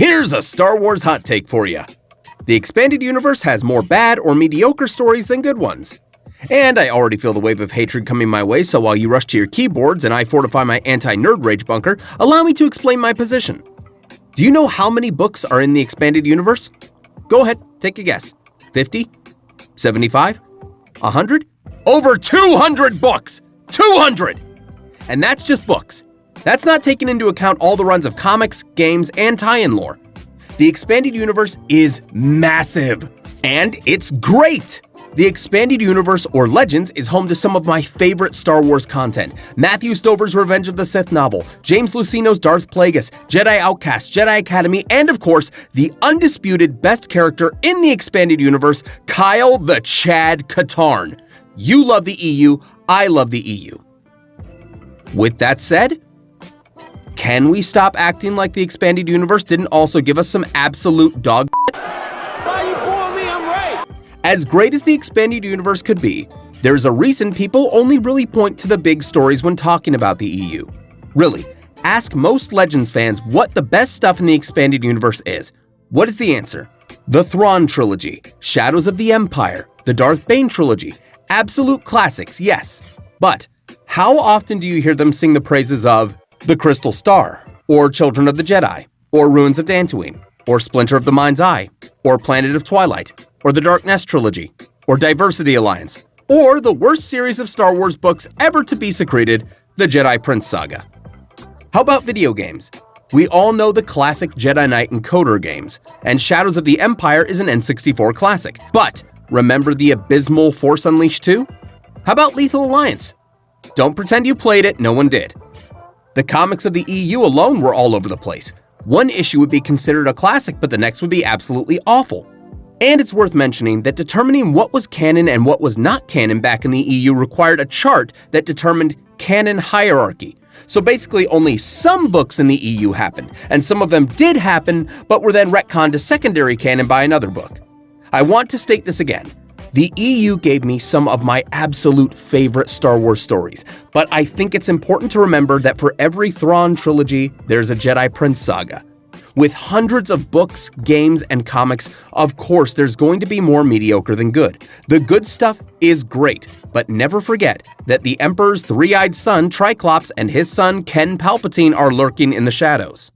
Here's a Star Wars hot take for you. The expanded universe has more bad or mediocre stories than good ones. And I already feel the wave of hatred coming my way, so while you rush to your keyboards and I fortify my anti-nerd rage bunker, allow me to explain my position. Do you know how many books are in the expanded universe? Go ahead, take a guess. 50? 75? 100? Over 200 books! 200! And that's just books. That's not taking into account all the runs of comics, games, and tie-in lore. The expanded universe is massive, and it's great! The Expanded Universe, or Legends, is home to some of my favorite Star Wars content. Matthew Stover's Revenge of the Sith novel, James Luceno's Darth Plagueis, Jedi Outcast, Jedi Academy, and of course, the undisputed best character in the Expanded Universe, Kyle the Chad Katarn. You love the EU, I love the EU. With that said, can we stop acting like the Expanded Universe didn't also give us some absolute dog shit? Why you pulling me? I'm right. As great as the Expanded Universe could be, there's a reason people only really point to the big stories when talking about the EU. Really, ask most Legends fans what the best stuff in the Expanded Universe is. What is the answer? The Thrawn trilogy, Shadows of the Empire, the Darth Bane trilogy, absolute classics, yes. But how often do you hear them sing the praises of The Crystal Star, or Children of the Jedi, or Ruins of Dantooine, or Splinter of the Mind's Eye, or Planet of Twilight, or the Dark Nest trilogy, or Diversity Alliance, or the worst series of Star Wars books ever to be secreted, the Jedi Prince Saga? How about video games? We all know the classic Jedi Knight and Coder games, and Shadows of the Empire is an N64 classic. But remember the abysmal Force Unleashed 2? How about Lethal Alliance? Don't pretend you played it, no one did. The comics of the EU alone were all over the place. One issue would be considered a classic, but the next would be absolutely awful. And it's worth mentioning that determining what was canon and what was not canon back in the EU required a chart that determined canon hierarchy. So basically only some books in the EU happened, and some of them did happen, but were then retconned to secondary canon by another book. I want to state this again. The EU gave me some of my absolute favorite Star Wars stories, but I think it's important to remember that for every Thrawn trilogy, there's a Jedi Prince saga. With hundreds of books, games, and comics, of course there's going to be more mediocre than good. The good stuff is great, but never forget that the Emperor's three-eyed son, Triclops, and his son, Ken Palpatine, are lurking in the shadows.